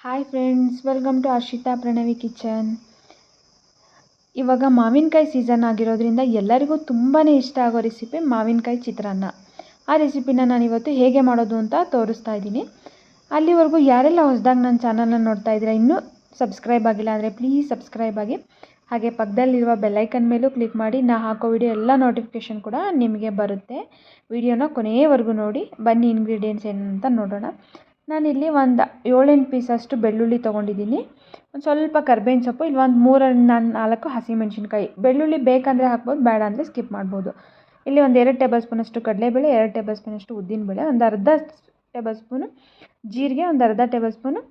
Hi friends, welcome to Harshita Pranavi kitchen. ಇವಾಗ ಮಾವಿನಕಾಯಿ season ಆಗಿರೋದ್ರಿಂದ ಎಲ್ಲರಿಗೂ ತುಂಬಾ ಇಷ್ಟ ಆಗೋ ರೆಸಿಪಿ ಮಾವಿನಕಾಯಿ ಚಿತ್ರಾನ್ನ. ಆ ರೆಸಿಪಿನ ನಾನಿವತ್ತು ಹೇಗೆ ಮಾಡೋದು ಅಂತ ತೋರಿಸ್ತಾ ಇದ್ದೀನಿ. ಅಲ್ಲಿವರೆಗೂ ಯಾರೆಲ್ಲ ಹೊಸದಾಗಿ ನನ್ನ ಚಾನಲ್ನ ನೋಡ್ತಾ ಇದ್ದೀರಾ, ಇನ್ನೂ ಸಬ್ಸ್ಕ್ರೈಬ್ ಆಗಿಲ್ಲ ಅಂದರೆ ಪ್ಲೀಸ್ ಸಬ್ಸ್ಕ್ರೈಬ್ ಆಗಿ. ಹಾಗೆ ಪಕ್ಕದಲ್ಲಿರುವ ಬೆಲ್ಲೈಕನ್ ಮೇಲೂ ಕ್ಲಿಕ್ ಮಾಡಿ, ನಾ ಹಾಕೋ ವಿಡಿಯೋ ಎಲ್ಲ ನೋಟಿಫಿಕೇಷನ್ ಕೂಡ ನಿಮಗೆ ಬರುತ್ತೆ. ವಿಡಿಯೋನ ಕೊನೆಯವರೆಗೂ ನೋಡಿ. ಬನ್ನಿ ಇಂಗ್ರೀಡಿಯೆಂಟ್ಸ್ ಏನು ಅಂತ ನೋಡೋಣ. ನಾನಿಲ್ಲಿ ಒಂದು 7-8 ಪೀಸಷ್ಟು ಬೆಳ್ಳುಳ್ಳಿ ತೊಗೊಂಡಿದ್ದೀನಿ. ಒಂದು ಸ್ವಲ್ಪ ಕರ್ಬೇವಿನ ಸೊಪ್ಪು, ಇಲ್ಲಿ ಒಂದು 3-4 ಹಸಿಮೆಣಸಿನ್ಕಾಯಿ. ಬೆಳ್ಳುಳ್ಳಿ ಬೇಕಂದರೆ ಹಾಕ್ಬೋದು, ಬೇಡ ಅಂದರೆ ಸ್ಕಿಪ್ ಮಾಡ್ಬೋದು. ಇಲ್ಲಿ ಒಂದು 2 ಟೇಬಲ್ ಸ್ಪೂನಷ್ಟು ಕಡಲೆಬೇಳೆ, 2 ಟೇಬಲ್ ಸ್ಪೂನಷ್ಟು ಉದ್ದಿನಬೇಳೆ, ಒಂದು ಅರ್ಧ ಟೇಬಲ್ ಸ್ಪೂನು ಜೀರಿಗೆ, ಒಂದು ಅರ್ಧ ಟೇಬಲ್ ಸ್ಪೂನು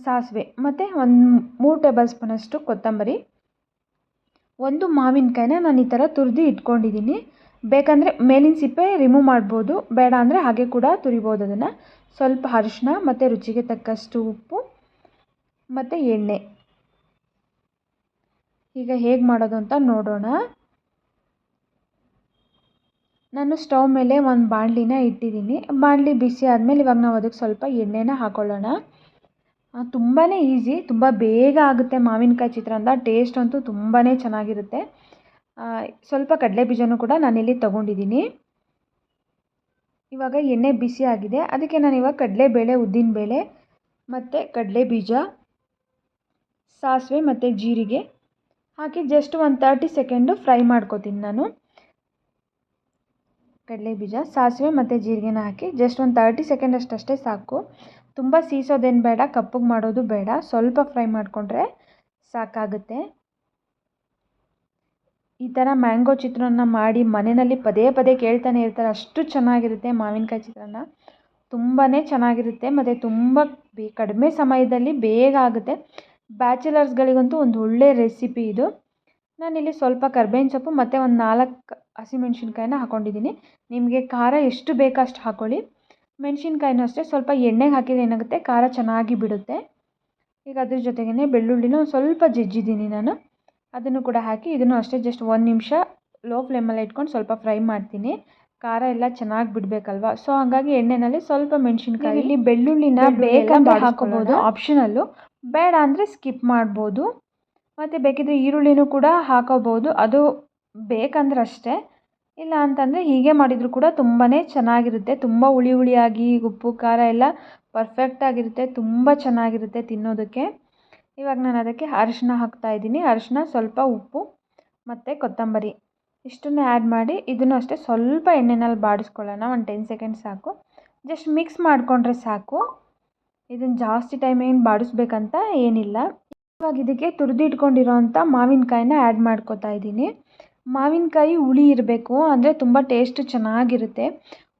ಸಾಸಿವೆ, ಮತ್ತು ಒಂದು 3 ಟೇಬಲ್ ಸ್ಪೂನಷ್ಟು ಕೊತ್ತಂಬರಿ. ಒಂದು ಮಾವಿನಕಾಯಿನ ನಾನು ಈ ಥರ ತುರಿದು ಇಟ್ಕೊಂಡಿದ್ದೀನಿ. ಬೇಕಂದರೆ ಮೇಲಿನ ಸಿಪ್ಪೆ ರಿಮೂವ್ ಮಾಡ್ಬೋದು, ಬೇಡ ಅಂದರೆ ಹಾಗೆ ಕೂಡ ತುರಿಬೋದು ಅದನ್ನು. ಸ್ವಲ್ಪ ಅರಿಶಿನ ಮತ್ತು ರುಚಿಗೆ ತಕ್ಕಷ್ಟು ಉಪ್ಪು ಮತ್ತು ಎಣ್ಣೆ. ಈಗ ಹೇಗೆ ಮಾಡೋದು ಅಂತ ನೋಡೋಣ. ನಾನು ಸ್ಟವ್ ಮೇಲೆ ಒಂದು ಬಾಣಲಿನ ಇಟ್ಟಿದ್ದೀನಿ. ಬಾಣಲಿ ಬಿಸಿ ಆದಮೇಲೆ ಇವಾಗ ನಾವು ಅದಕ್ಕೆ ಸ್ವಲ್ಪ ಎಣ್ಣೆನ ಹಾಕೊಳ್ಳೋಣ. ತುಂಬಾ ಈಸಿ, ತುಂಬ ಬೇಗ ಆಗುತ್ತೆ ಮಾವಿನಕಾಯಿ ಚಿತ್ರಾನ್ನ. ಟೇಸ್ಟ್ ಅಂತೂ ತುಂಬಾ ಚೆನ್ನಾಗಿರುತ್ತೆ. ಸ್ವಲ್ಪ ಕಡಲೆ ಬೀಜನೂ ಕೂಡ ನಾನಿಲ್ಲಿ ತೊಗೊಂಡಿದ್ದೀನಿ. ಇವಾಗ ಎಣ್ಣೆ ಬಿಸಿ ಆಗಿದೆ, ಅದಕ್ಕೆ ನಾನು ಇವಾಗ ಕಡಲೆಬೇಳೆ, ಉದ್ದಿನಬೇಳೆ ಮತ್ತು ಕಡಲೆ ಬೀಜ, ಸಾಸಿವೆ ಮತ್ತು ಜೀರಿಗೆ ಹಾಕಿ ಜಸ್ಟ್ ಒಂದು 30 ಸೆಕೆಂಡು ಫ್ರೈ ಮಾಡ್ಕೋತೀನಿ. ನಾನು ಕಡಲೆ ಬೀಜ, ಸಾಸಿವೆ ಮತ್ತು ಜೀರಿಗೆನ ಹಾಕಿ ಜಸ್ಟ್ ಒಂದು 30 ಸೆಕೆಂಡ್ ಅಷ್ಟೇ ಸಾಕು. ತುಂಬ ಸೀಸೋದೇನು ಬೇಡ, ಕಪ್ಪಗೆ ಮಾಡೋದು ಬೇಡ, ಸ್ವಲ್ಪ ಫ್ರೈ ಮಾಡಿಕೊಂಡ್ರೆ ಸಾಕಾಗುತ್ತೆ. ಈ ಥರ ಮ್ಯಾಂಗೋ ಚಿತ್ರಾನ್ನ ಮಾಡಿ ಮನೆಯಲ್ಲಿ ಪದೇ ಪದೇ ಕೇಳ್ತಾನೆ ಇರ್ತಾರೆ, ಅಷ್ಟು ಚೆನ್ನಾಗಿರುತ್ತೆ ಮಾವಿನಕಾಯಿ ಚಿತ್ರಾನ್ನ. ತುಂಬಾ ಚೆನ್ನಾಗಿರುತ್ತೆ ಮತ್ತು ತುಂಬ ಕಡಿಮೆ ಸಮಯದಲ್ಲಿ ಬೇಗ ಆಗುತ್ತೆ. ಬ್ಯಾಚುಲರ್ಸ್ಗಳಿಗಂತೂ ಒಂದು ಒಳ್ಳೆ ರೆಸಿಪಿ ಇದು. ನಾನಿಲ್ಲಿ ಸ್ವಲ್ಪ ಕರ್ಬೇವಿನ ಸೊಪ್ಪು ಮತ್ತು ಒಂದು 4 ಹಸಿಮೆಣ್ಸಿನ್ಕಾಯಿನ ಹಾಕ್ಕೊಂಡಿದ್ದೀನಿ. ನಿಮಗೆ ಖಾರ ಎಷ್ಟು ಬೇಕೋ ಅಷ್ಟು ಹಾಕ್ಕೊಳ್ಳಿ. ಮೆಣಸಿನ್ಕಾಯಿನೂ ಅಷ್ಟೇ ಸ್ವಲ್ಪ ಎಣ್ಣೆಗೆ ಹಾಕಿದ್ರೆ ಏನಾಗುತ್ತೆ, ಖಾರ ಚೆನ್ನಾಗಿ ಬಿಡುತ್ತೆ. ಈಗ ಅದ್ರ ಜೊತೆಗೇ ಬೆಳ್ಳುಳ್ಳಿನ ಸ್ವಲ್ಪ ಜಜ್ಜಿದ್ದೀನಿ ನಾನು, ಅದನ್ನು ಕೂಡ ಹಾಕಿ ಇದನ್ನು ಅಷ್ಟೇ ಜಸ್ಟ್ 1 ನಿಮಿಷ ಲೋ ಫ್ಲೇಮಲ್ಲಿ ಇಟ್ಕೊಂಡು ಸ್ವಲ್ಪ ಫ್ರೈ ಮಾಡ್ತೀನಿ. ಖಾರ ಎಲ್ಲ ಚೆನ್ನಾಗಿ ಬಿಡಬೇಕಲ್ವ, ಸೊ ಹಾಗಾಗಿ ಎಣ್ಣೆಯಲ್ಲಿ ಸ್ವಲ್ಪ ಮೆಣಸಿನ್ಕಾಯಿ, ಇಲ್ಲಿ ಬೆಳ್ಳುಳ್ಳಿನ ಬೇಕಂದ್ರೆ ಹಾಕೋಬೋದು, ಆಪ್ಷನಲ್ಲು. ಬೇಡ ಅಂದರೆ ಸ್ಕಿಪ್ ಮಾಡ್ಬೋದು. ಮತ್ತು ಬೇಕಿದ್ರೆ ಈರುಳ್ಳಿನೂ ಕೂಡ ಹಾಕೋಬೋದು, ಅದು ಬೇಕಂದ್ರೆ ಅಷ್ಟೇ. ಇಲ್ಲ ಅಂತಂದರೆ ಹೀಗೆ ಮಾಡಿದರೂ ಕೂಡ ತುಂಬಾ ಚೆನ್ನಾಗಿರುತ್ತೆ. ತುಂಬ ಹುಳಿ ಹುಳಿಯಾಗಿ ಉಪ್ಪು ಖಾರ ಎಲ್ಲ ಪರ್ಫೆಕ್ಟಾಗಿರುತ್ತೆ, ತುಂಬ ಚೆನ್ನಾಗಿರುತ್ತೆ ತಿನ್ನೋದಕ್ಕೆ. ಇವಾಗ ನಾನು ಅದಕ್ಕೆ ಅರಿಶಿನ ಹಾಕ್ತಾಯಿದ್ದೀನಿ. ಅರಿಶಿನ, ಸ್ವಲ್ಪ ಉಪ್ಪು ಮತ್ತು ಕೊತ್ತಂಬರಿ ಇಷ್ಟನ್ನು ಆ್ಯಡ್ ಮಾಡಿ ಇದನ್ನು ಅಷ್ಟೇ ಸ್ವಲ್ಪ ಎಣ್ಣೆನಲ್ಲಿ ಬಾಡಿಸ್ಕೊಳ್ಳೋಣ. ಒಂದು 10 ಸೆಕೆಂಡ್ ಸಾಕು. ಜಸ್ಟ್ ಮಿಕ್ಸ್ ಮಾಡಿಕೊಂಡ್ರೆ ಸಾಕು. ಇದನ್ನು ಜಾಸ್ತಿ ಟೈಮ್ ಏನು ಬಾಡಿಸ್ಬೇಕಂತ ಏನಿಲ್ಲ. ಇವಾಗ ಇದಕ್ಕೆ ತುರಿದಿಟ್ಕೊಂಡಿರೋಂಥ ಮಾವಿನಕಾಯಿನ ಆ್ಯಡ್ ಮಾಡ್ಕೋತಾ ಇದ್ದೀನಿ. ಮಾವಿನಕಾಯಿ ಹುಳಿ ಇರಬೇಕು, ಅಂದರೆ ತುಂಬ ಟೇಸ್ಟ್ ಚೆನ್ನಾಗಿರುತ್ತೆ.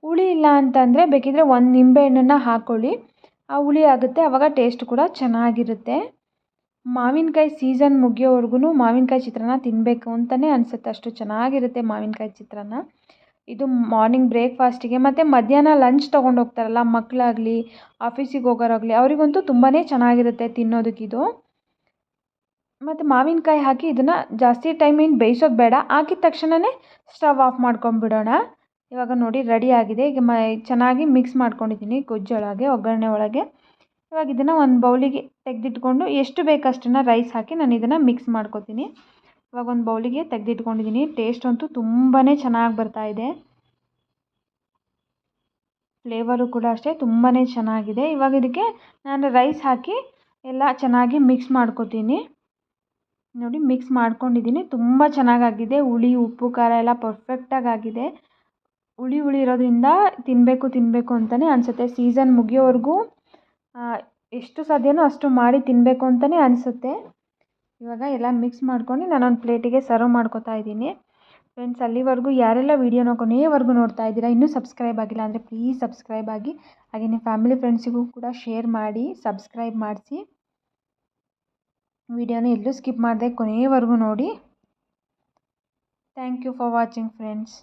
ಹುಳಿ ಇಲ್ಲ ಅಂತಂದರೆ ಬೇಕಿದ್ರೆ ಒಂದು ನಿಂಬೆಹಣ್ಣನ್ನು ಹಾಕ್ಕೊಳ್ಳಿ, ಆ ಹುಳಿ ಆಗುತ್ತೆ, ಆವಾಗ ಟೇಸ್ಟ್ ಕೂಡ ಚೆನ್ನಾಗಿರುತ್ತೆ. ಮಾವಿನಕಾಯಿ ಸೀಸನ್ ಮುಗಿಯೋವರೆಗೂ ಮಾವಿನಕಾಯಿ ಚಿತ್ರಾನ್ನ ತಿನ್ನಬೇಕು ಅಂತಲೇ ಅನಿಸುತ್ತೆ, ಅಷ್ಟು ಚೆನ್ನಾಗಿರುತ್ತೆ ಮಾವಿನಕಾಯಿ ಚಿತ್ರಾನ್ನ. ಇದು ಮಾರ್ನಿಂಗ್ ಬ್ರೇಕ್ಫಾಸ್ಟಿಗೆ ಮತ್ತು ಮಧ್ಯಾಹ್ನ ಲಂಚ್ ತೊಗೊಂಡು ಹೋಗ್ತಾರಲ್ಲ ಮಕ್ಕಳಾಗಲಿ, ಆಫೀಸಿಗೆ ಹೋಗೋರಾಗಲಿ, ಅವರಿಗಂತೂ ತುಂಬಾ ಚೆನ್ನಾಗಿರುತ್ತೆ ತಿನ್ನೋದಕ್ಕಿದು. ಮತ್ತು ಮಾವಿನಕಾಯಿ ಹಾಕಿ ಇದನ್ನು ಜಾಸ್ತಿ ಟೈಮ್ ಏನು ಬೇಯಿಸೋದು ಬೇಡ, ಹಾಕಿದ ತಕ್ಷಣವೇ ಸ್ಟವ್ ಆಫ್ ಮಾಡ್ಕೊಂಬಿಡೋಣ. ಇವಾಗ ನೋಡಿ ರೆಡಿ ಆಗಿದೆ. ಈಗ ಚೆನ್ನಾಗಿ ಮಿಕ್ಸ್ ಮಾಡ್ಕೊಂಡಿದ್ದೀನಿ ಗೊಜ್ಜೊಳಗೆ, ಒಗ್ಗರಣೆ ಒಳಗೆ. ಇವಾಗ ಇದನ್ನು ಒಂದು ಬೌಲಿಗೆ ತೆಗೆದಿಟ್ಕೊಂಡು ಎಷ್ಟು ಬೇಕಷ್ಟನ್ನು ರೈಸ್ ಹಾಕಿ ನಾನು ಇದನ್ನು ಮಿಕ್ಸ್ ಮಾಡ್ಕೊತೀನಿ. ಇವಾಗ ಒಂದು ಬೌಲಿಗೆ ತೆಗೆದಿಟ್ಕೊಂಡಿದ್ದೀನಿ. ಟೇಸ್ಟ್ ಅಂತೂ ತುಂಬಾ ಚೆನ್ನಾಗಿ ಬರ್ತಾಯಿದೆ, ಫ್ಲೇವರು ಕೂಡ ಅಷ್ಟೇ ತುಂಬಾ ಚೆನ್ನಾಗಿದೆ. ಇವಾಗ ಇದಕ್ಕೆ ನಾನು ರೈಸ್ ಹಾಕಿ ಎಲ್ಲ ಚೆನ್ನಾಗಿ ಮಿಕ್ಸ್ ಮಾಡ್ಕೊತೀನಿ. ನೋಡಿ ಮಿಕ್ಸ್ ಮಾಡ್ಕೊಂಡಿದ್ದೀನಿ, ತುಂಬ ಚೆನ್ನಾಗಾಗಿದೆ. ಹುಳಿ ಉಪ್ಪು ಖಾರ ಎಲ್ಲ ಪರ್ಫೆಕ್ಟಾಗಿ ಆಗಿದೆ. ಹುಳಿ ಇರೋದ್ರಿಂದ ತಿನ್ನಬೇಕು ಅಂತಲೇ ಅನಿಸುತ್ತೆ. ಸೀಸನ್ ಮುಗಿಯೋವರೆಗೂ ಎಷ್ಟು ಸಾಧ್ಯನೋ ಅಷ್ಟು ಮಾಡಿ ತಿನ್ನಬೇಕು ಅಂತಲೇ ಅನಿಸುತ್ತೆ. ಇವಾಗ ಎಲ್ಲ ಮಿಕ್ಸ್ ಮಾಡ್ಕೊಂಡು ನಾನೊಂದು ಪ್ಲೇಟಿಗೆ ಸರ್ವ್ ಮಾಡ್ಕೊತಾ ಇದ್ದೀನಿ. ಫ್ರೆಂಡ್ಸ್, ಅಲ್ಲಿವರೆಗೂ ಯಾರೆಲ್ಲ ವೀಡಿಯೋನ ಕೊನೆಯವರೆಗೂ ನೋಡ್ತಾ ಇದ್ದೀರಾ, ಇನ್ನೂ ಸಬ್ಸ್ಕ್ರೈಬ್ ಆಗಿಲ್ಲ ಅಂದರೆ ಪ್ಲೀಸ್ ಸಬ್ಸ್ಕ್ರೈಬ್ ಆಗಿ. ಹಾಗೆ ನಿಮ್ಮ ಫ್ಯಾಮಿಲಿ ಫ್ರೆಂಡ್ಸಿಗೂ ಕೂಡ ಶೇರ್ ಮಾಡಿ, ಸಬ್ಸ್ಕ್ರೈಬ್ ಮಾಡಿಸಿ. ವಿಡಿಯೋನ ಎಲ್ಲೂ ಸ್ಕಿಪ್ ಮಾಡದೆ ಕೊನೆಯವರೆಗೂ ನೋಡಿ. Thank you for watching friends.